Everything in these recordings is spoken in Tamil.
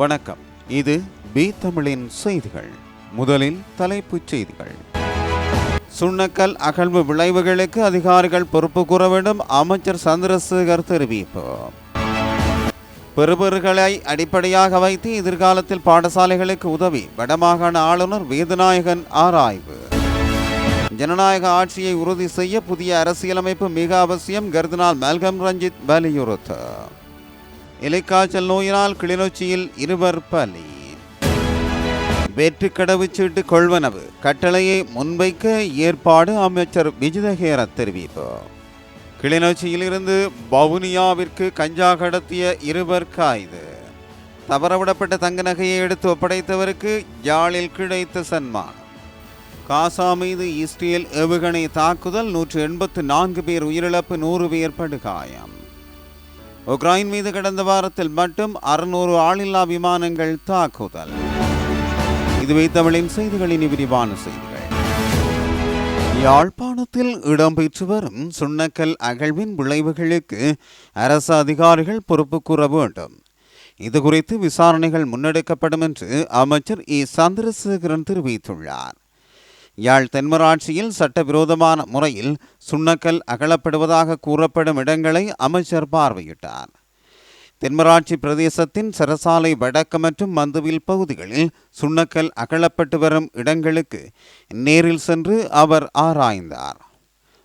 வணக்கம். இது பி தமிழின் செய்திகள். முதலில் தலைப்புச் செய்திகள். சுண்ணக்கல் அகழ்வு விளைவுகளுக்கு அதிகாரிகள் பொறுப்பு கூற வேண்டும், அமைச்சர் சந்திரசேகர் தெரிவிப்பு. பெறுபேறுகளை அடிப்படையாக வைத்து எதிர்காலத்தில் பாடசாலைகளுக்கு உதவி, வடமாகாண ஆளுநர் வேதநாயகன் ஆராய்வு. ஜனநாயக ஆட்சியை உறுதி செய்ய புதிய அரசியலமைப்பு மிக அவசியம், கர்தினால் மல்கம் ரஞ்சித் வலியுறுத்து. எலிக்காய்ச்சல் நோயினால் கிளிநொச்சியில் 2 பலி. வெற்றி கடவுச்சீட்டு கொள்வனவு கட்டளையை முன்வைக்க ஏற்பாடு, அமைச்சர் விஜிதஹேர தெரிவிப்பு. கிளிநொச்சியிலிருந்து வவுனியாவிற்கு கஞ்சா கடத்திய 2 கைது. தவறவிடப்பட்ட தங்க நகையை எடுத்து ஒப்படைத்தவருக்கு யாழில் கிடைத்த சன்மானம். காசா மீது இஸ்ரேல் ஏவுகணை தாக்குதல், 184 பேர் உயிரிழப்பு, 100 பேர் படுகாயம். உக்ரைன் மீது கடந்த வாரத்தில் மட்டும் 600 ஆளில்லா விமானங்கள் தாக்குதல். இதுவே தமிழின் செய்திகளின் விரிவான செய்திகள். யாழ்ப்பாணத்தில் இடம்பெற்று வரும் சுண்ணக்கல் அகழ்வின் விளைவுகளுக்கு அரசு அதிகாரிகள் பொறுப்பு கூற வேண்டும். இதுகுறித்து விசாரணைகள் முன்னெடுக்கப்படும் என்று அமைச்சர் சந்திரசேகரன் தெரிவித்துள்ளார். யாழ் தென்மராட்சியில் சட்டவிரோதமான முறையில் சுண்ணக்கல் அகழப்படுவதாக கூறப்படும் இடங்களை அமைச்சர் பார்வையிட்டார். தென்மராட்சி பிரதேசத்தின் சரசாலை வடக்கு மற்றும் மந்துவில் பகுதிகளில் சுண்ணக்கல் அகழப்பட்டு வரும் இடங்களுக்கு நேரில் சென்று அவர் ஆராய்ந்தார்.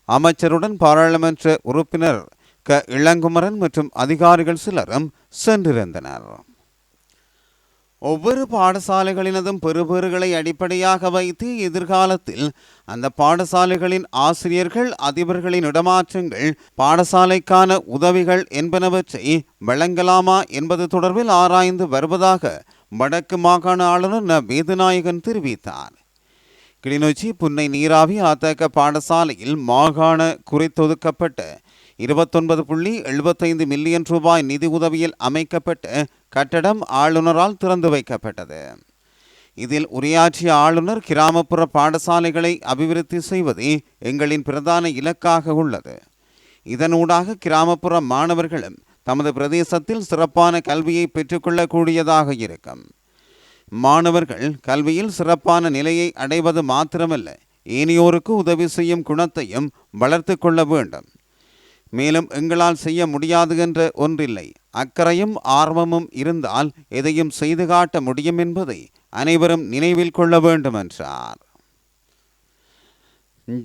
அமைச்சருடன் பாராளுமன்ற உறுப்பினர் இளங்குமரன் மற்றும் அதிகாரிகள் சிலரும் சென்றிருந்தனர். ஒவ்வொரு பாடசாலைகளினதும் பெறுபேறுகளை அடிப்படையாக வைத்து எதிர்காலத்தில் அந்த பாடசாலைகளின் ஆசிரியர்கள், அதிபர்களின் இடமாற்றங்கள், பாடசாலைக்கான உதவிகள் என்பனவற்றை வழங்கலாமா என்பது தொடர்பில் ஆராய்ந்து வருவதாக வடக்கு மாகாண ஆளுநர் வேதநாயகன் தெரிவித்தார். கிளிநொச்சி புன்னை நீராவி அத்தக பாடசாலையில் மாகாண குறித்தொதுக்கப்பட்ட 29.75 மில்லியன் ரூபாய் நிதி உதவியில் அமைக்கப்பட்ட கட்டடம் ஆளுநரால் திறந்து வைக்கப்பட்டது. இதில் உரையாற்றிய ஆளுநர், கிராமப்புற பாடசாலைகளை அபிவிருத்தி செய்வதே எங்களின் பிரதான இலக்காக உள்ளது. இதனூடாக கிராமப்புற மாணவர்களும் தமது பிரதேசத்தில் சிறப்பான கல்வியை பெற்றுக்கொள்ளக்கூடியதாக இருக்கும். மாணவர்கள் கல்வியில் சிறப்பான நிலையை அடைவது மாத்திரமல்ல, ஏனையோருக்கு உதவி செய்யும் குணத்தையும் வளர்த்து கொள்ள வேண்டும். மேலும் எங்களால் செய்ய முடியாது என்ற ஒன்றில்லை, அக்கறையும் ஆர்வமும் இருந்தால் எதையும் செய்து காட்ட முடியும் என்பதை அனைவரும் நினைவில் கொள்ள வேண்டும் என்றார்.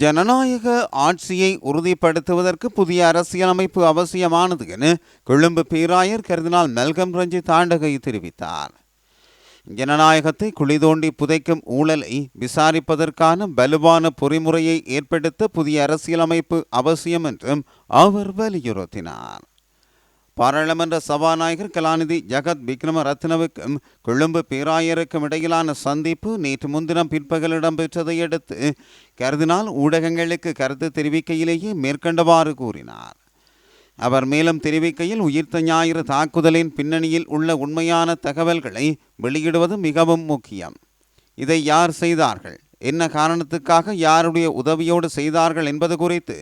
ஜனநாயக ஆட்சியை உறுதிப்படுத்துவதற்கு புதிய அரசியலமைப்பு அவசியமானது என கொழும்பு பேராயர் கர்தினால் மல்கம் ரஞ்சித் ஆண்டகை தெரிவித்தார். ஜனநாயகத்தை குழிதோண்டி புதைக்கும் ஊழலை விசாரிப்பதற்கான வலுவான பொறிமுறையை ஏற்படுத்த புதிய அரசியலமைப்பு அவசியம் என்றும் அவர் வலியுறுத்தினார். பாராளுமன்ற சபாநாயகர் கலாநிதி ஜகத் விக்ரம ரத்னவுக்கும் கொழும்பு பேராயருக்கும் இடையிலான சந்திப்பு நேற்று முன்தினம் பிற்பகல் இடம்பெற்றதை அடுத்து கர்தினால் ஊடகங்களுக்கு கருத்து தெரிவிக்கையிலேயே மேற்கண்டவாறு கூறினார். அவர் மேலும் தெரிவிக்கையில், உயிர்த்த ஞாயிறு தாக்குதலின் பின்னணியில் உள்ள உண்மையான தகவல்களை வெளியிடுவது மிகவும் முக்கியம். இதை யார் செய்தார்கள், என்ன காரணத்துக்காக, யாருடைய உதவியோடு செய்தார்கள் என்பது குறித்து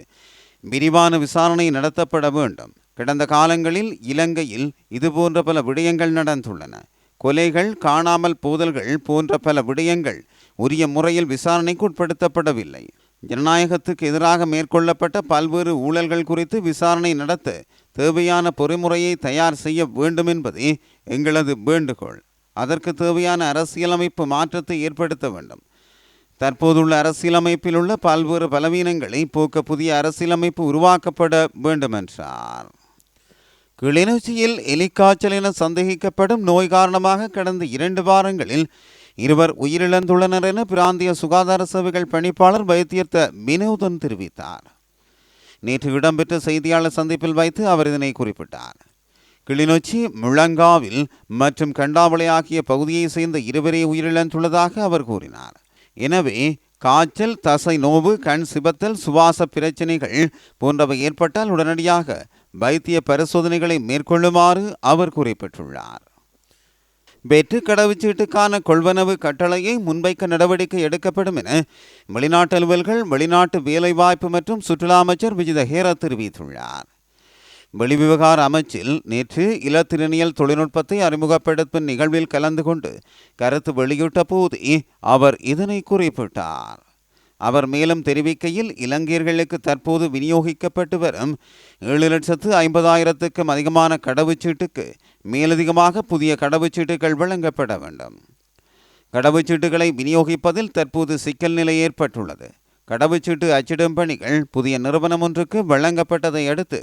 விரிவான விசாரணை நடத்தப்பட வேண்டும். கடந்த காலங்களில் இலங்கையில் இதுபோன்ற பல விடயங்கள் நடந்துள்ளன. கொலைகள், காணாமல் போதல்கள் போன்ற பல விடயங்கள் உரிய முறையில் விசாரணைக்கு உட்படுத்தப்படவில்லை. ஜனநாயகத்துக்கு எதிராக மேற்கொள்ளப்பட்ட பல்வேறு ஊழல்கள் குறித்து விசாரணை நடத்த தேவையான பொறிமுறையை தயார் செய்ய வேண்டும் என்பதே எங்களது வேண்டுகோள். அதற்கு தேவையான அரசியலமைப்பு மாற்றத்தை ஏற்படுத்த வேண்டும். தற்போதுள்ள அரசியலமைப்பில் உள்ள பல்வேறு பலவீனங்களை போக்க புதிய அரசியலமைப்பு உருவாக்கப்பட வேண்டும் என்றார். கிளிநொச்சியில் எலிக்காய்ச்சல் என சந்தேகிக்கப்படும் நோய் காரணமாக கடந்த 2 வாரங்களில் 2 உயிரிழந்துள்ளனர் என பிராந்திய சுகாதார சேவைகள் பணிப்பாளர் வைத்தியர் வினோதன் தெரிவித்தார். நேற்று இடம்பெற்ற செய்தியாளர் சந்திப்பில் வைத்து அவர் இதனை குறிப்பிட்டார். கிளிநொச்சி, முழங்காவில் மற்றும் கண்டாவளை ஆகிய பகுதியை சேர்ந்த 2 உயிரிழந்துள்ளதாக அவர் கூறினார். எனவே காய்ச்சல், தசை நோவு, கண் சிவத்தல், சுவாச பிரச்சனைகள் போன்றவை ஏற்பட்டால் உடனடியாக வைத்திய பரிசோதனைகளை மேற்கொள்ளுமாறு அவர் குறிப்பிட்டுள்ளார். வெற்றி கடவுச்சீட்டுக்கான கொள்வனவு கட்டளையை முன்வைக்க நடவடிக்கை எடுக்கப்படும் என வெளிநாட்டு அலுவல்கள், வெளிநாட்டு வேலைவாய்ப்பு மற்றும் சுற்றுலா அமைச்சர் விஜிதஹேர தெரிவித்துள்ளார். வெளிவிவகார அமைச்சில் நேற்று இலத்திரனியல் தொழில்நுட்பத்தை அறிமுகப்படுத்தும் நிகழ்வில் கலந்து கொண்டு கருத்து வெளியிட்ட போதே அவர் இதனை குறிப்பிட்டார். அவர் மேலும் தெரிவிக்கையில், இலங்கையர்களுக்கு தற்போது விநியோகிக்கப்பட்டு வரும் 7,50,000க்கும் அதிகமான கடவுச்சீட்டுக்கு மேலதிகமாக புதிய கடவுச்சீட்டுகள் வழங்கப்பட வேண்டும். கடவுச்சீட்டுகளை விநியோகிப்பதில் தற்போது சிக்கல் நிலை ஏற்பட்டுள்ளது. கடவுச்சீட்டு அச்சிடும் பணிகள் புதிய நிறுவனம் ஒன்றுக்கு வழங்கப்பட்டதை அடுத்து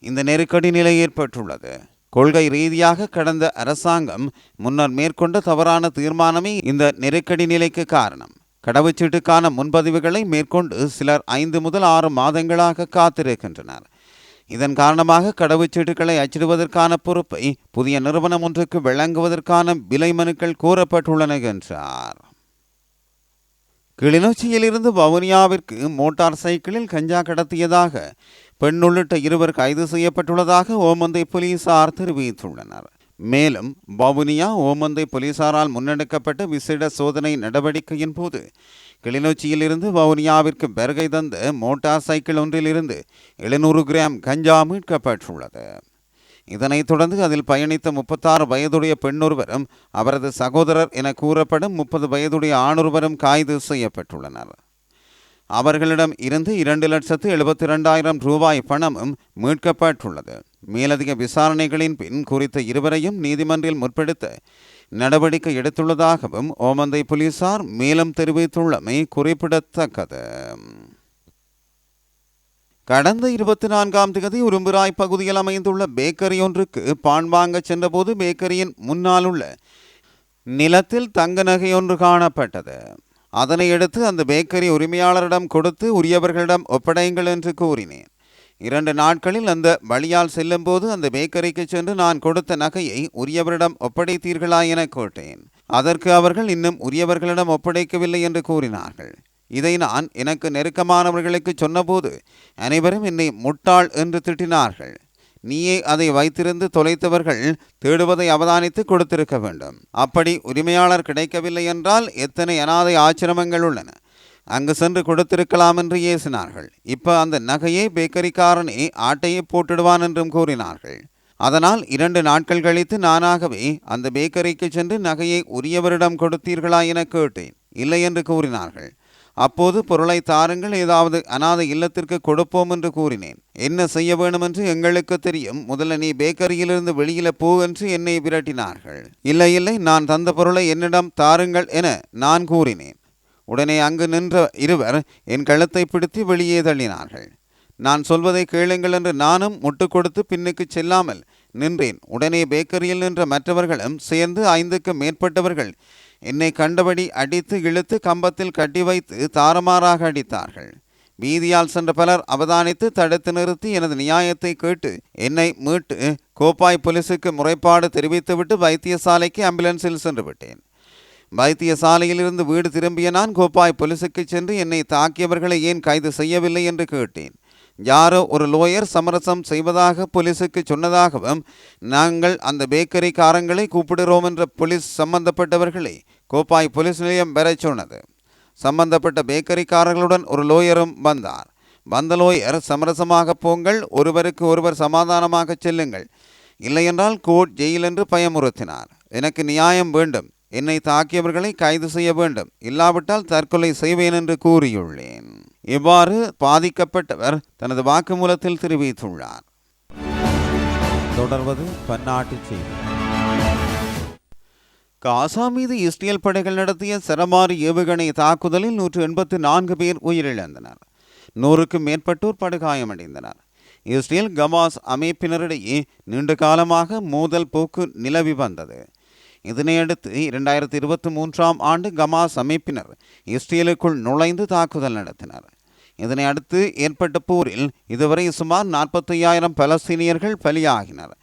இந்த நெருக்கடி நிலை ஏற்பட்டுள்ளது. கொள்கை ரீதியாக கடந்த அரசாங்கம் முன்னர் மேற்கொண்ட தவறான தீர்மானமே இந்த நெருக்கடி நிலைக்கு காரணம். கடவுச்சீட்டுக்கான முன்பதிவுகளை மேற்கொண்டு சிலர் 5 முதல் 6 மாதங்களாக காத்திருக்கின்றனர். இதன் காரணமாக கடவுச்சீட்டுகளை அச்சிடுவதற்கான பொறுப்பை புதிய நிறுவனம் ஒன்றுக்கு வழங்குவதற்கான விலை மனுக்கள் கோரப்பட்டுள்ளன என்றார். கிளிநொச்சியிலிருந்து வவுனியாவிற்கு மோட்டார் சைக்கிளில் கஞ்சா கடத்தியதாக பெண் உள்ளிட்ட 2 கைது செய்யப்பட்டுள்ளதாக ஓமந்தை போலீசார் தெரிவித்துள்ளனர். மேலும் வவுனியா ஓமந்தை போலீசாரால் முன்னெடுக்கப்பட்ட விசேட சோதனை நடவடிக்கையின் போது கிளிநொச்சியிலிருந்து வவுனியாவிற்கு வருகை தந்த மோட்டார் சைக்கிள் ஒன்றிலிருந்து 700 கிராம் கஞ்சா மீட்கப்பட்டுள்ளது. இதனைத் தொடர்ந்து அதில் பயணித்த 36 வயதுடைய பெண்ணொருவரும் அவரது சகோதரர் என கூறப்படும் 30 வயதுடைய ஆணொருவரும் கைது செய்யப்பட்டுள்ளனர். அவர்களிடம் இருந்து 2,72,000 ரூபாய் பணமும் மீட்கப்பட்டுள்ளது. மேலதிக விசாரணைகளின் பின் குறித்த இருவரையும் நீதிமன்றில் முற்படுத்த நடவடிக்கை எடுத்துள்ளதாகவும் ஓமந்தை போலீசார் மேலும் தெரிவித்துள்ளமை குறிப்பிடத்தக்கது. கடந்த 24ஆம் தேதி உரும்பிராய் பகுதியில் அமைந்துள்ள பேக்கரி ஒன்றுக்கு பான் வாங்க சென்றபோது பேக்கரியின் முன்னால் உள்ள நிலத்தில் தங்க நகை ஒன்று காணப்பட்டது. அதனையடுத்து அந்த பேக்கரி உரிமையாளரிடம் கொடுத்து உரியவர்களிடம் ஒப்படையுங்கள் என்று கூறினேன். 2 நாட்களில் அந்த வழியால் செல்லும் போது அந்த பேக்கரிக்கு சென்று நான் கொடுத்த நகையை உரியவரிடம் ஒப்படைத்தீர்களா என கேட்டேன். அதற்கு அவர்கள் இன்னும் உரியவர்களிடம் ஒப்படைக்கவில்லை என்று கூறினார்கள். இதை நான் எனக்கு நெருக்கமானவர்களுக்கு சொன்னபோது அனைவரும் என்னை முட்டாள் என்று திட்டினார்கள். நீயே அதை வைத்திருந்து தொலைத்தவர்கள் தேடுவதை அவதானித்து கொடுத்திருக்க வேண்டும். அப்படி உரிமையாளர் கிடைக்கவில்லை என்றால் எத்தனை அனாதை ஆச்சிரமங்கள் உள்ளன, அங்கு சென்று கொடுத்திருக்கலாம் என்று ஏசினார்கள். இப்ப அந்த நகையை பேக்கரிக்காரனே ஆட்டையை போட்டுடுவான் என்றும் கூறினார்கள். அதனால் 2 நாட்கள் கழித்து நானாகவே அந்த பேக்கரிக்கு சென்று நகையை உரியவரிடம் கொடுத்தீர்களா என கேட்டேன். இல்லை என்று கூறினார்கள். அப்போது பொருளை தாருங்கள், ஏதாவது அனாதை இல்லத்திற்கு கொடுப்போம் என்று கூறினேன். என்ன செய்ய வேண்டும் என்று எங்களுக்கு தெரியும், முதல்ல நீ பேக்கரியிலிருந்து வெளியில போ என்று என்னை விரட்டினார்கள். இல்லை இல்லை, நான் தந்த பொருளை என்னிடம் தாருங்கள் என நான் கூறினேன். உடனே அங்கு நின்ற இருவர் என் கழுத்தை பிடித்து வெளியே தள்ளினார்கள். நான் சொல்வதை கேளுங்கள் என்று நானும் முட்டு கொடுத்து பின்னுக்கு செல்லாமல் நின்றேன். உடனே பேக்கரியில் நின்ற மற்றவர்களும் சேர்ந்து 5க்கு மேற்பட்டவர்கள் என்னை கண்டபடி அடித்து இழுத்து கம்பத்தில் கட்டி வைத்து தாறுமாறாக அடித்தார்கள். வீதியால் சென்ற பலர் அவதானித்து தடுத்து நிறுத்தி எனது நியாயத்தை கேட்டு என்னை மீட்டு கோப்பாய் போலீசுக்கு முறைப்பாடு தெரிவித்துவிட்டு வைத்தியசாலைக்கு ஆம்புலன்ஸில் சென்று விட்டேன். வைத்தியசாலையிலிருந்து வீடு திரும்பிய நான் கோப்பாய் போலீசுக்கு சென்று என்னை தாக்கியவர்களை ஏன் கைது செய்யவில்லை என்று கேட்டேன். யாரோ ஒரு லோயர் சமரசம் செய்வதாக போலீசுக்கு சொன்னதாகவும் நாங்கள் அந்த பேக்கரிக்காரங்களை கூப்பிடுகிறோம் என்ற போலீஸ் சம்பந்தப்பட்டவர்களை கோப்பாய் போலீஸ் நிலையம் வர சொன்னது. சம்பந்தப்பட்ட பேக்கரிக்காரர்களுடன் ஒரு லோயரும் வந்தார். வந்த லோயர் சமரசமாக போங்கள், ஒருவருக்கு ஒருவர் சமாதானமாக செல்லுங்கள், இல்லையென்றால் கோர்ட் ஜெயில் என்று பயமுறுத்தினார். எனக்கு நியாயம் வேண்டும், என்னை தாக்கியவர்களை கைது செய்ய வேண்டும், இல்லாவிட்டால் தற்கொலை செய்வேன் என்று கூறியுள்ளேன். இவ்வாறு பாதிக்கப்பட்டவர் தனது வாக்குமூலத்தில் தெரிவித்துள்ளார். தொடர்வது பன்னாட்டு செய்தி. காசா மீது இஸ்ரேல் படைகள் நடத்திய சரமாரி ஏவுகணை தாக்குதலில் 184 பேர் உயிரிழந்தனர். 100க்கும் மேற்பட்டோர் படுகாயமடைந்தனர். இஸ்ரேல் கமாஸ் அமைப்பினரிடையே நீண்ட காலமாக மோதல் போக்கு நிலவி வந்தது. இதனையடுத்து 2023ஆம் ஆண்டு கமாஸ் அமைப்பினர் இஸ்ரேலுக்குள் நுழைந்து தாக்குதல் நடத்தினர். இதனை அடுத்து ஏற்பட்ட போரில் இதுவரை சுமார் 45,000 பலஸ்தீனியர்கள் பலியாகினர்.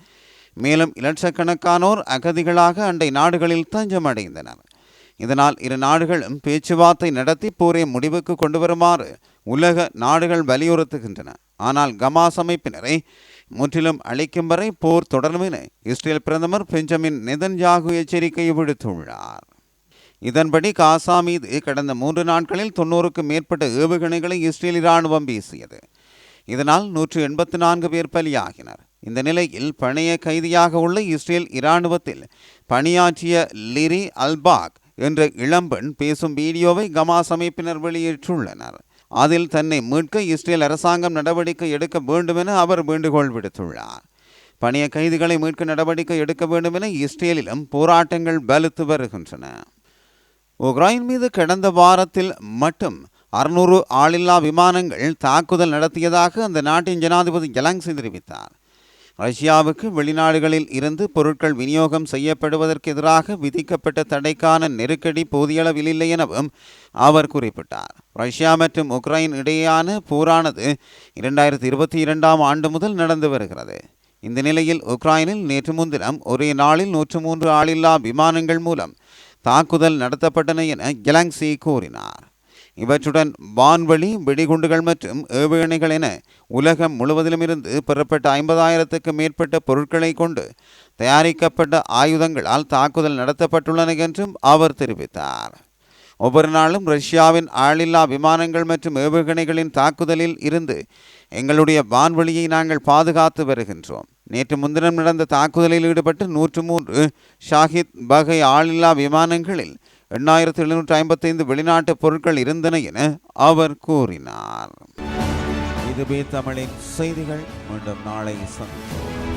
மேலும் லட்சக்கணக்கானோர் அகதிகளாக அண்டை நாடுகளில் தஞ்சமடைந்தனர். இதனால் இரு நாடுகளும் பேச்சுவார்த்தை நடத்தி போரை முடிவுக்கு கொண்டு வருமாறு உலக நாடுகள் வலியுறுத்துகின்றன. ஆனால் கமாஸ் அமைப்பினரை முற்றிலும் அழிக்கும் வரை போர் தொடரும் என இஸ்ரேல் பிரதமர் பெஞ்சமின் நெதன்யாகு எச்சரிக்கை விடுத்துள்ளார். இதன்படி காசா மீது கடந்த 3 நாட்களில் 90க்கும் மேற்பட்ட ஏவுகணைகளை இஸ்ரேல் இராணுவம் வீசியது. இதனால் 184 பேர் பலியாகினர். இந்த நிலையில் பணைய கைதியாக உள்ள இஸ்ரேல் இராணுவத்தில் பணியாற்றிய லிரி அல்பாக் என்ற இளம்பெண் பேசும் வீடியோவை கமாஸ் அமைப்பினர் வெளியிட்டுள்ளனர். அதில் தன்னை மீட்க இஸ்ரேல் அரசாங்கம் நடவடிக்கை எடுக்க வேண்டும் என அவர் வேண்டுகோள் விடுத்துள்ளார். பணைய கைதிகளை மீட்க நடவடிக்கை எடுக்க வேண்டும் என இஸ்ரேலிலும் போராட்டங்கள் வலுத்து வருகின்றன. உக்ரைன் மீது கடந்த வாரத்தில் மட்டும் 600 ஆளில்லா விமானங்கள் தாக்குதல் நடத்தியதாக அந்த நாட்டின் ஜனாதிபதி ஜெலன்ஸ்கி தெரிவித்தார். ரஷ்யாவுக்கு வெளிநாடுகளில் இருந்து பொருட்கள் விநியோகம் செய்யப்படுவதற்கு எதிராக விதிக்கப்பட்ட தடைக்கான நெருக்கடி போதியளவில் இல்லை எனவும் அவர் குறிப்பிட்டார். ரஷ்யா மற்றும் உக்ரைன் இடையேயான போரானது 2022ஆம் ஆண்டு முதல் நடந்து வருகிறது. இந்த நிலையில் உக்ரைனில் நேற்று முன்தினம் ஒரே நாளில் 103 ஆளில்லா விமானங்கள் மூலம் தாக்குதல் நடத்தப்பட்டன என ஜெலன்ஸ்கி கூறினார். இவற்றுடன் வான்வழி வெடிகுண்டுகள் மற்றும் ஏவுகணைகள் என உலகம் முழுவதிலும் இருந்து பெறப்பட்ட 50,000க்கும் மேற்பட்ட பொருட்களை கொண்டு தயாரிக்கப்பட்ட ஆயுதங்களால் தாக்குதல் நடத்தப்பட்டுள்ளன என்றும் அவர் தெரிவித்தார். ஒவ்வொரு நாளும் ரஷ்யாவின் ஆளில்லா விமானங்கள் மற்றும் ஏவுகணைகளின் தாக்குதலில் இருந்து எங்களுடைய வான்வழியை நாங்கள் பாதுகாத்து வருகின்றோம். நேற்று முன்தினம் நடந்த தாக்குதலில் ஈடுபட்டு 103 ஷாஹித் வகை ஆளில்லா விமானங்களில் 8,755 வெளிநாட்டு பொருட்கள் இருந்தன என அவர் கூறினார். இதுவே தமிழின் செய்திகள். மீண்டும் நாளை சந்திப்போம்.